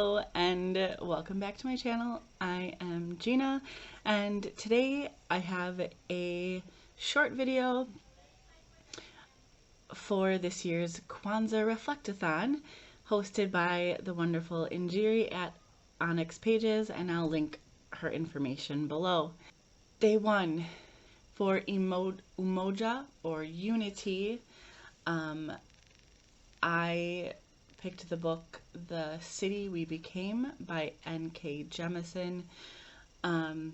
Hello and welcome back to my channel. I am Gina and today I have a short video for this year's Kwanzaa Reflectathon hosted by the wonderful Njeri at Onyx Pages, and I'll link her information below. Day 1 for Umoja or Unity. I picked the book The City We Became by N.K. Jemisin, and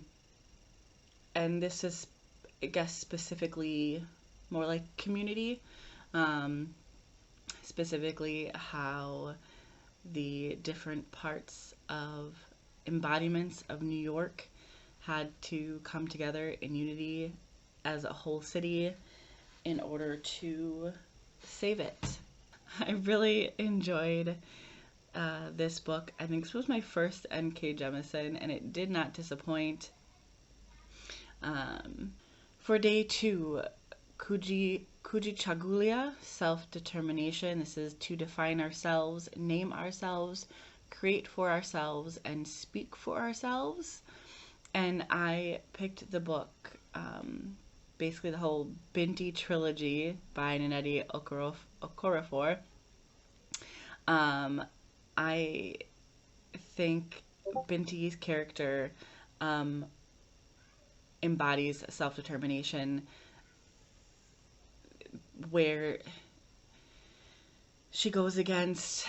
this is, I guess, specifically more like community, specifically how the different parts of embodiments of New York had to come together in unity as a whole city in order to save it. I really enjoyed this book. I think this was my first N.K. Jemisin, and it did not disappoint. For day 2, Kujichagulia, SelfDetermination. This is to define ourselves, name ourselves, create for ourselves, and speak for ourselves. And I picked the book, basically the whole Binti trilogy by Nnedi Okorafor. I think Binti's character embodies self-determination, where she goes against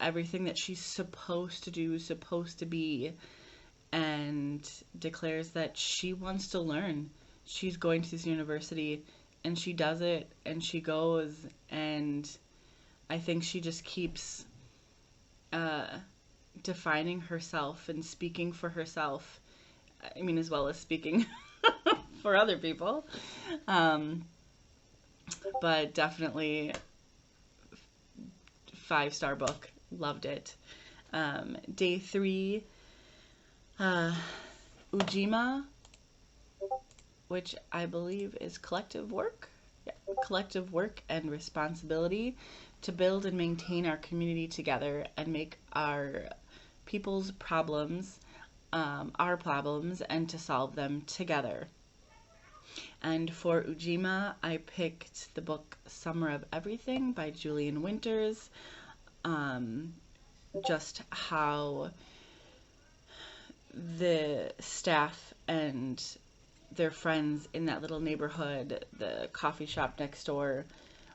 everything that she's supposed to do, supposed to be, and declares that she wants to learn. She's going to this university, and she does it, and she goes, and I think she just keeps defining herself and speaking for herself. I mean, as well as speaking for other people. But definitely 5-star book. Loved it. Day 3, Ujima, which I believe is collective work. Yeah, collective work and responsibility to build and maintain our community together and make our people's problems our problems, and to solve them together. And for Ujima, I picked the book Summer of Everything by Julian Winters. Just how the staff and their friends in that little neighborhood, the coffee shop next door,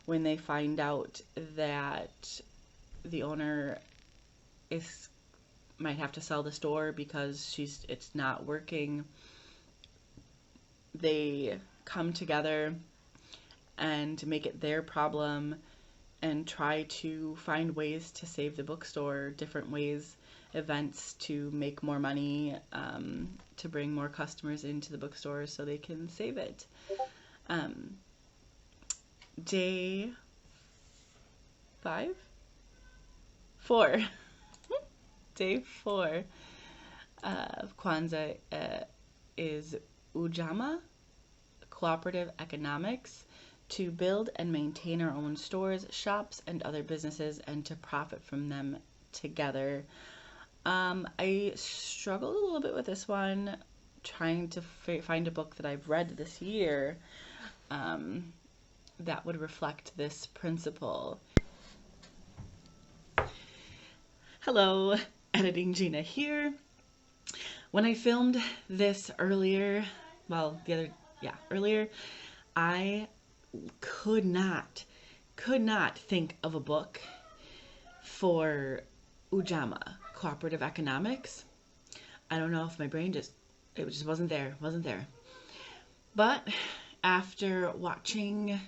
when they find out that the owner might have to sell the store because it's not working, they come together and make it their problem and try to find ways to save the bookstore, different ways, events to make more money, to bring more customers into the bookstore so they can save it. Day 4. Day 4 of Kwanzaa is Ujama, cooperative economics, to build and maintain our own stores, shops, and other businesses, and to profit from them together. I struggled a little bit with this one, trying to find a book that I've read this year that would reflect this principle. Hello, Editing Gina here. When I filmed this earlier, I could not think of a book for Ujama, cooperative economics. I don't know if my brain it just wasn't there. But after watching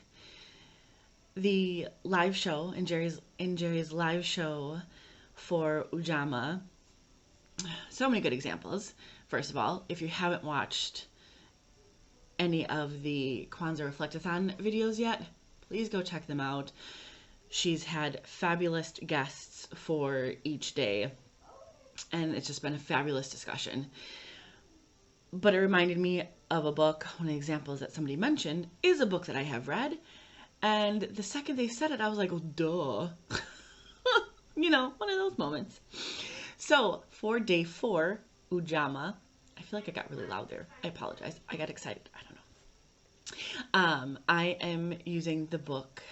the live show, Njeri's live show for Ujama, so many good examples. First of all, if you haven't watched any of the Kwanzaa Reflectathon videos yet, please go check them out. She's had fabulous guests for each day, and it's just been a fabulous discussion. But it reminded me of a book. One of the examples that somebody mentioned is a book that I have read, and the second they said it, I was like, oh, duh. You know, one of those moments. So for day 4, Ujama, I feel like I got really loud there. I apologize. I got excited. I don't know. I am using the book,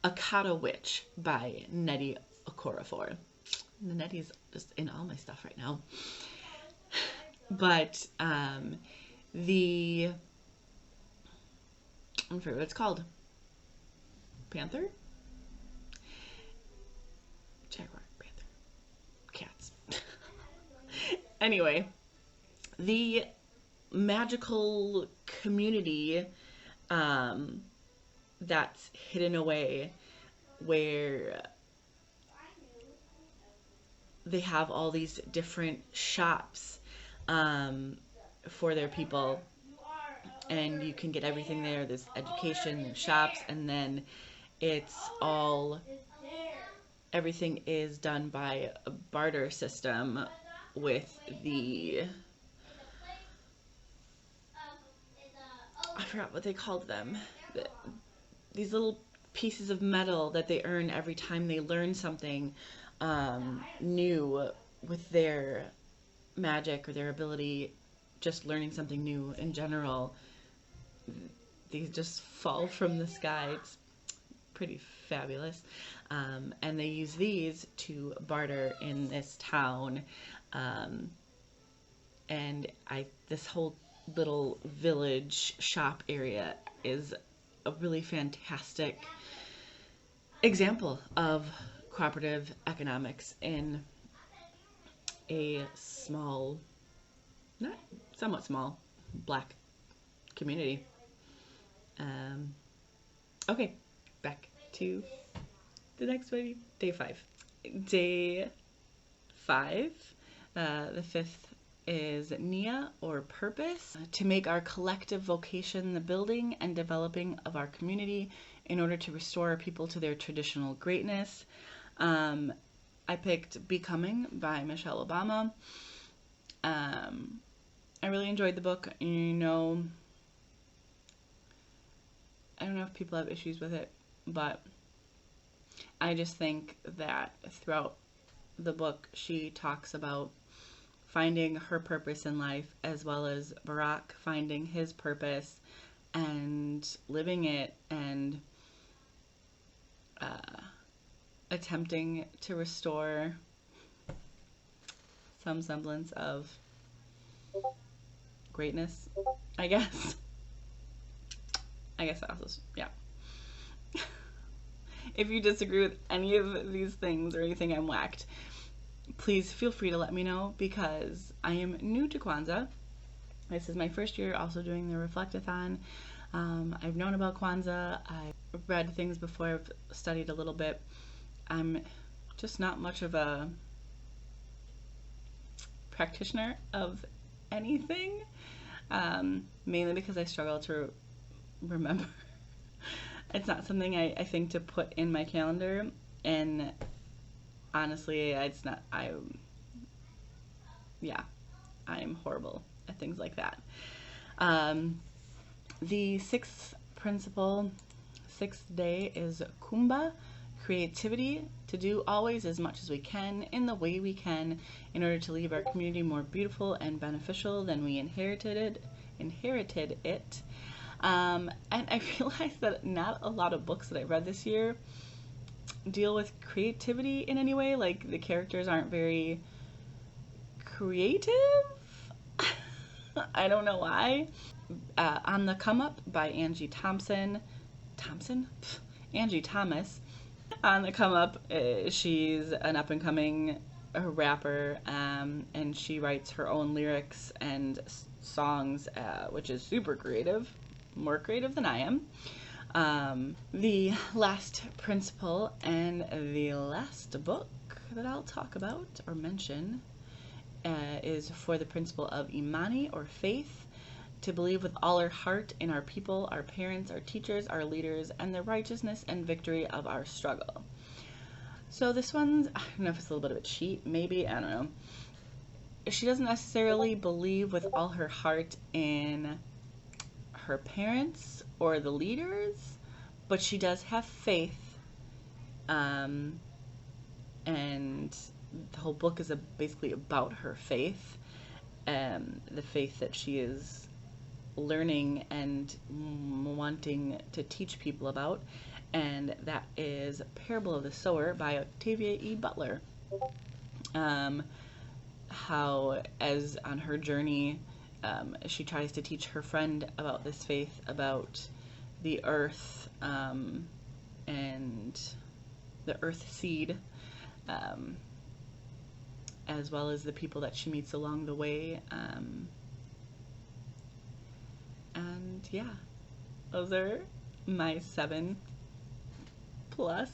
Akata Witch by Nnedi Okorafor. Nnedi's just in all my stuff right now. But the, I forget what it's called. Panther? Jaguar, panther, cats. Anyway, the magical community that's hidden away, where they have all these different shops for their people, and you can get everything there. There's education and shops, and then it's all, everything is done by a barter system with the, I forgot what they called them, these little pieces of metal that they earn every time they learn something new with their magic or their ability, just learning something new in general. These just fall from the sky. It's pretty fabulous. And they use these to barter in this town. And this whole little village shop area is a really fantastic example of cooperative economics in a small, somewhat small, Black community. Okay, back to the next one, day 5. Day 5, the 5th is Nia, or purpose, to make our collective vocation the building and developing of our community in order to restore our people to their traditional greatness. I picked Becoming by Michelle Obama. I really enjoyed the book. You know, I don't know if people have issues with it, but I just think that throughout the book she talks about finding her purpose in life, as well as Barack finding his purpose and living it, and attempting to restore some semblance of greatness, I guess. I guess that also, yeah. If you disagree with any of these things or anything I'm whacked, please feel free to let me know, because I am new to Kwanzaa. This is my first year also doing the Reflect-a-thon. I've known about Kwanzaa. I've read things before. I've studied a little bit. I'm just not much of a practitioner of anything, mainly because I struggle to remember. It's not something I think to put in my calendar, and honestly, it's not, I'm horrible at things like that. The 6th principle, 6th day, is Kumba, creativity, to do always as much as we can in the way we can in order to leave our community more beautiful and beneficial than we inherited it. And I realized that not a lot of books that I read this year deal with creativity in any way. Like, the characters aren't very creative. I don't know why. On the Come Up by Angie Thomas. On the Come Up, she's an up-and-coming rapper, and she writes her own lyrics and songs, which is super creative, more creative than I am. The last principle and the last book that I'll talk about or mention is for the principle of Imani, or faith, to believe with all our heart in our people, our parents, our teachers, our leaders, and the righteousness and victory of our struggle. So this one's, I don't know if it's a little bit of a cheat, maybe, I don't know. She doesn't necessarily believe with all her heart in her parents or the leaders, but she does have faith, and the whole book is basically about her faith, the faith that she is learning and wanting to teach people about, and that is Parable of the Sower by Octavia E. Butler. How, as on her journey, she tries to teach her friend about this faith, about the earth, and the earth seed, as well as the people that she meets along the way. And yeah, those are my 7+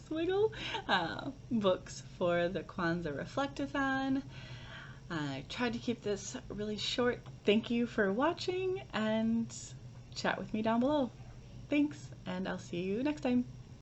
wiggle books for the Kwanzaa Reflectathon. I tried to keep this really short. Thank you for watching, and chat with me down below. Thanks, and I'll see you next time.